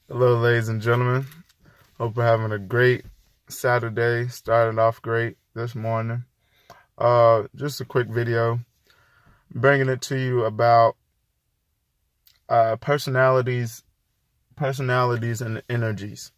Hello, ladies and gentlemen. Hope we're having a great Saturday. Started off great this morning. Just a quick video, bringing it to you about personalities, and energies.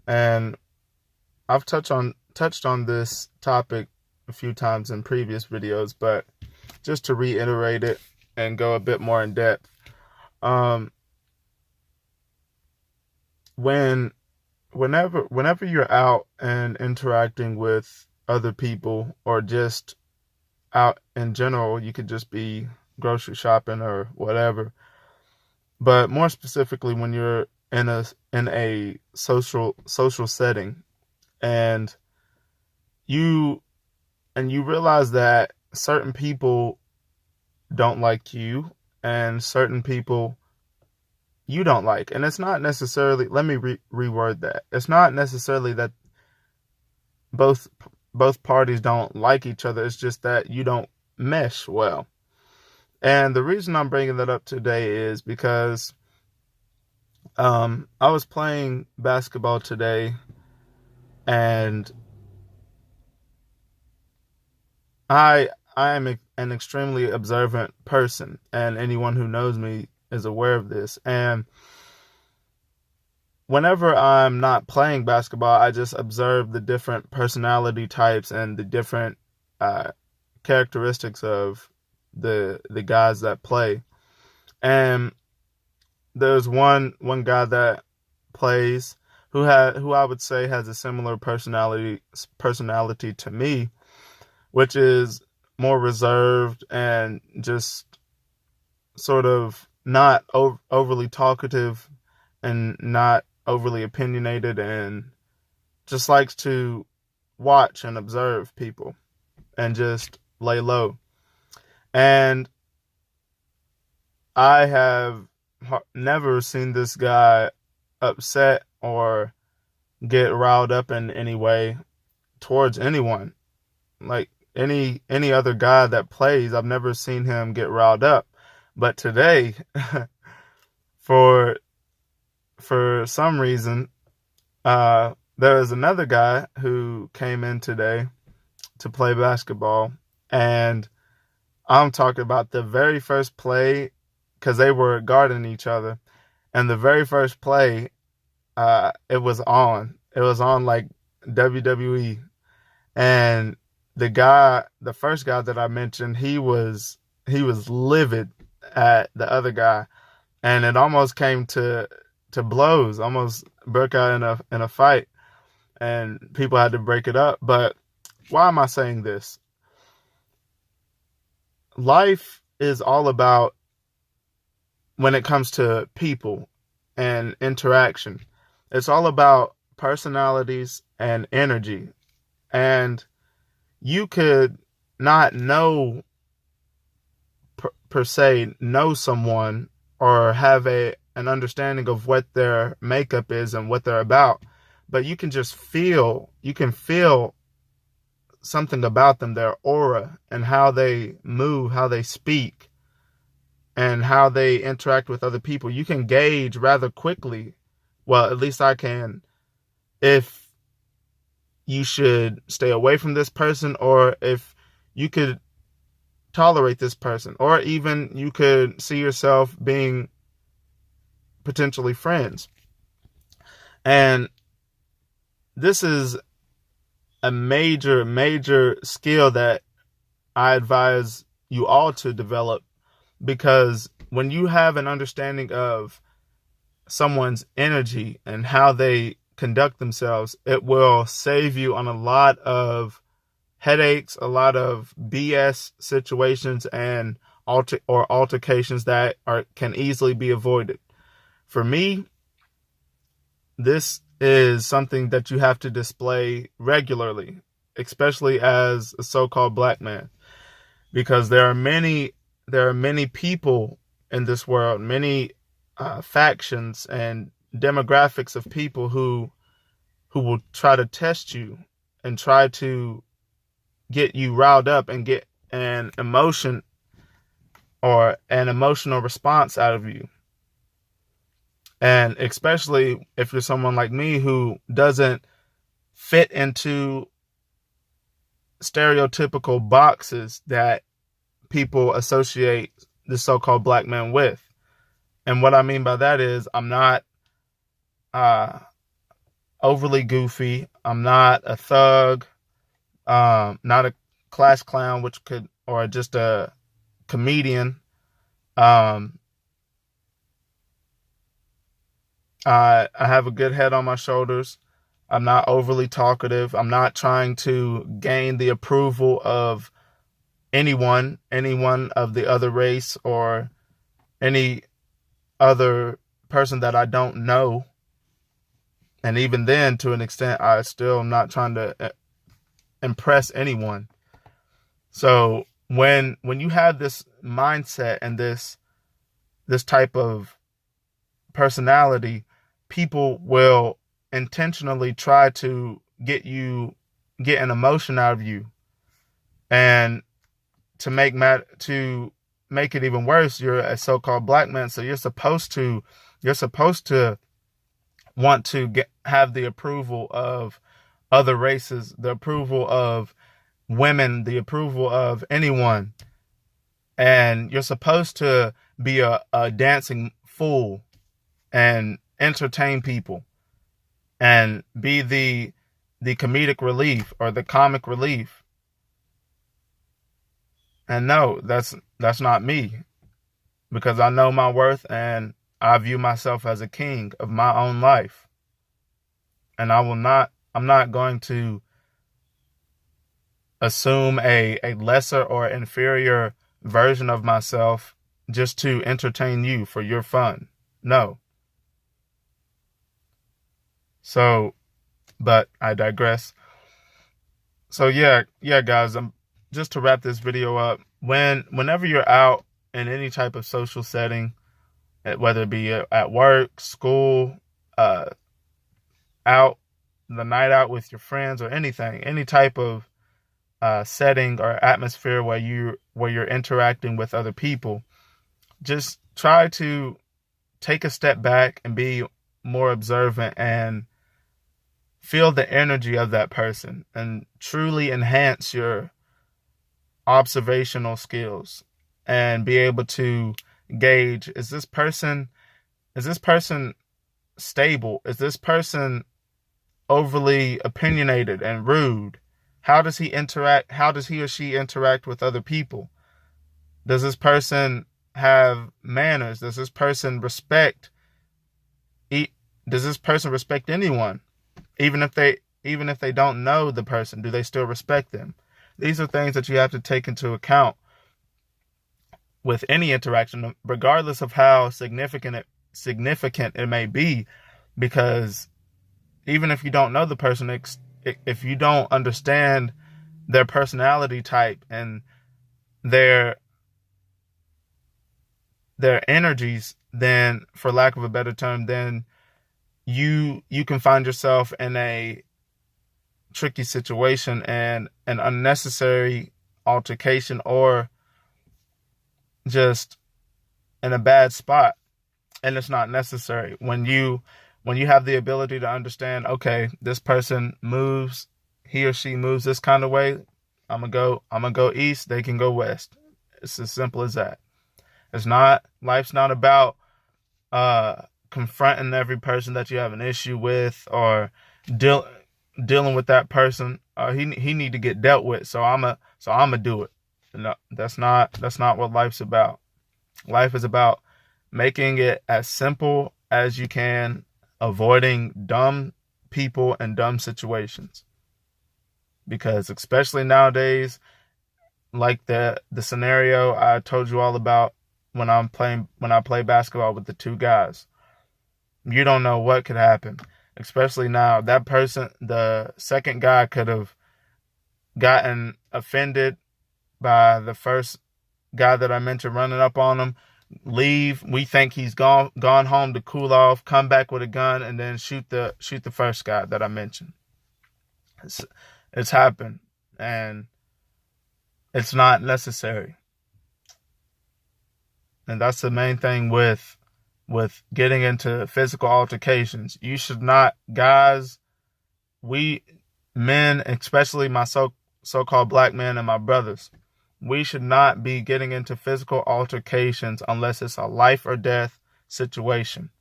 And I've touched on this topic a few times in previous videos, but just to reiterate it and go a bit more in depth. Whenever you're out and interacting with other people, or just out in general, you could just be grocery shopping or whatever, but more specifically when you're in a social setting, and you realize that certain people don't like you and certain people you don't like. And it's not necessarily, let me reword that. It's not necessarily that both parties don't like each other. It's just that you don't mesh well. And the reason I'm bringing that up today is because I was playing basketball today, and I am an extremely observant person, and anyone who knows me is aware of this. And whenever I'm not playing basketball, I just observe the different personality types and the different characteristics of the guys that play. And there's one guy that plays who I would say has a similar personality to me, which is more reserved and just sort of not overly talkative and not overly opinionated, and just likes to watch and observe people and just lay low. And I have never seen this guy upset or get riled up in any way towards anyone. Like any other guy that plays, I've never seen him get riled up. But today, for some reason, there was another guy who came in today to play basketball, and I'm talking about the very first play, because they were guarding each other, and the very first play, it was on like WWE, and the first guy that I mentioned, he was livid at the other guy, and it almost came to blows, almost broke out in a fight, and people had to break it up. But why am I saying this? Life is all about, when it comes to people and interaction, it's all about personalities and energy. And you could not know per se know someone, or have an understanding of what their makeup is and what they're about, but you can feel something about them, their aura, and how they move, how they speak, and how they interact with other people. You can gauge rather quickly, well, at least I can, if you should stay away from this person, or if you could tolerate this person, or even you could see yourself being potentially friends. And this is a major skill that I advise you all to develop, because when you have an understanding of someone's energy and how they conduct themselves, it will save you on a lot of headaches, a lot of BS situations, and altercations that can easily be avoided. For me, this is something that you have to display regularly, especially as a so-called black man, because there are many people in this world, many factions and demographics of people who will try to test you and try to get you riled up and get an emotional response out of you. And especially if you're someone like me who doesn't fit into stereotypical boxes that people associate the so-called black man with. And what I mean by that is I'm not uh, overly goofy. I'm not a thug, not a class clown, or just a comedian. Um, I have a good head on my shoulders. I'm not overly talkative. I'm not trying to gain the approval of anyone of the other race or any other person that I don't know. And even then, to an extent, I still am not trying to impress anyone. So when you have this mindset and this type of personality, people will intentionally try to get an emotion out of you. And to make it even worse, you're a so-called black man, so you're supposed to want to have the approval of other races, the approval of women, the approval of anyone. And you're supposed to be a dancing fool and entertain people and be the comedic relief or the comic relief. And no, that's not me, because I know my worth and I view myself as a king of my own life. And I'm not going to assume a lesser or inferior version of myself just to entertain you for your fun. No. So, but I digress. So yeah, guys, just to wrap this video up, whenever you're out in any type of social setting, whether it be at work, school, out, the night out with your friends or anything, any type of setting or atmosphere where you're interacting with other people, just try to take a step back and be more observant and feel the energy of that person and truly enhance your observational skills and be able to gauge, is this person stable? Is this person overly opinionated and rude? How does he or she interact with other people? Does this person have manners? Does this person respect anyone? Even if they don't know the person, do they still respect them? These are things that you have to take into account with any interaction, regardless of how significant it may be, because even if you don't know the person, if you don't understand their personality type and their energies, then, for lack of a better term, then you can find yourself in a tricky situation and an unnecessary altercation, or just in a bad spot. And it's not necessary. When you have the ability to understand, okay, this person he or she moves this kind of way, I'm gonna go east, they can go west. It's as simple as that. Life's not about confronting every person that you have an issue with, or dealing with that person. He need to get dealt with, so I'ma do it. No, that's not what life's about. Life is about making it as simple as you can, avoiding dumb people and dumb situations. Because especially nowadays, like the scenario I told you all about when I play basketball with the two guys, you don't know what could happen. Especially now, that person, the second guy, could have gotten offended by the first guy that I mentioned running up on him, leave. We think he's gone home to cool off, come back with a gun, and then shoot the first guy that I mentioned. It's happened, and it's not necessary. And that's the main thing with with getting into physical altercations. You should not, guys, we men, especially my so-called black men and my brothers, we should not be getting into physical altercations unless it's a life or death situation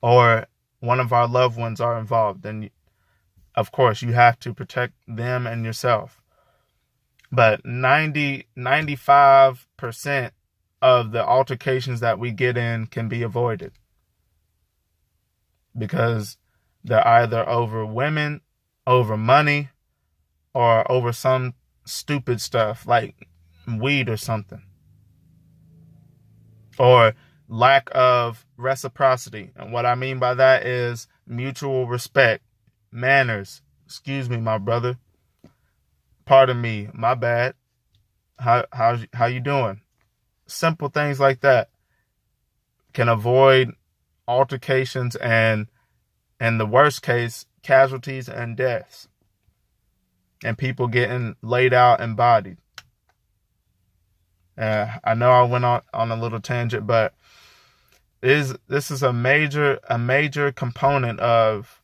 or one of our loved ones are involved. Then, of course, you have to protect them and yourself. But 95% of the altercations that we get in can be avoided because they're either over women, over money, or over some stupid stuff like weed or something. Or lack of reciprocity. And what I mean by that is mutual respect, manners. Excuse me, my brother. Pardon me, my bad. How you doing? Simple things like that can avoid altercations and, in the worst case, casualties and deaths. And people getting laid out and bodied. I know I went on a little tangent, but this is a major component of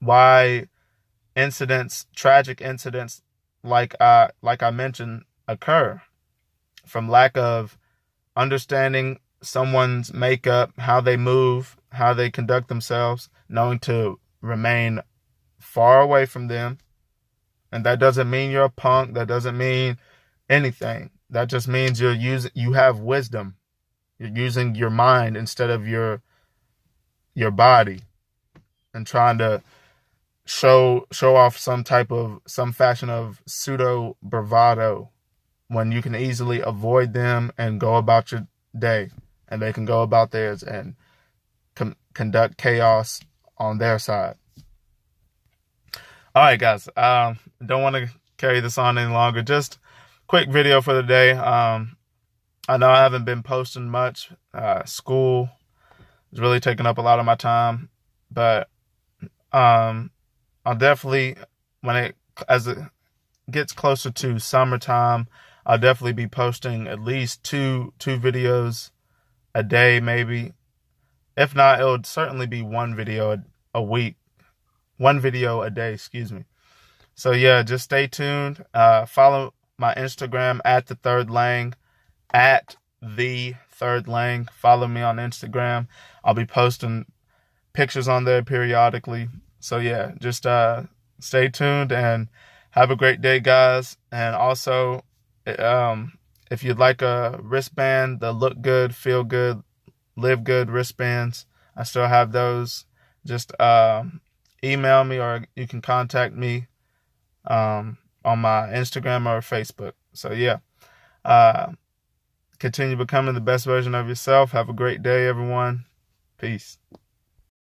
why tragic incidents like I mentioned, occur from lack of understanding someone's makeup, how they move, how they conduct themselves, knowing to remain far away from them. And that doesn't mean you're a punk. That doesn't mean anything. That just means you have wisdom. You're using your mind instead of your body, and trying to show off some fashion of pseudo bravado when you can easily avoid them and go about your day, and they can go about theirs and conduct chaos on their side. All right, guys. Don't want to carry this on any longer. Just quick video for the day. I know I haven't been posting much. School is really taking up a lot of my time, but I'll definitely, as it gets closer to summertime, I'll definitely be posting at least two videos a day, maybe. If not, it would certainly be one video a week. One video a day, excuse me. So yeah, just stay tuned. Follow my Instagram at the Third Lang, at the Third Lang. Follow me on Instagram. I'll be posting pictures on there periodically. So yeah, just stay tuned and have a great day, guys. And also, if you'd like a wristband, the look good, feel good, live good wristbands, I still have those. Just email me, or you can contact me on my Instagram or Facebook. So yeah, continue becoming the best version of yourself. Have a great day, everyone. Peace.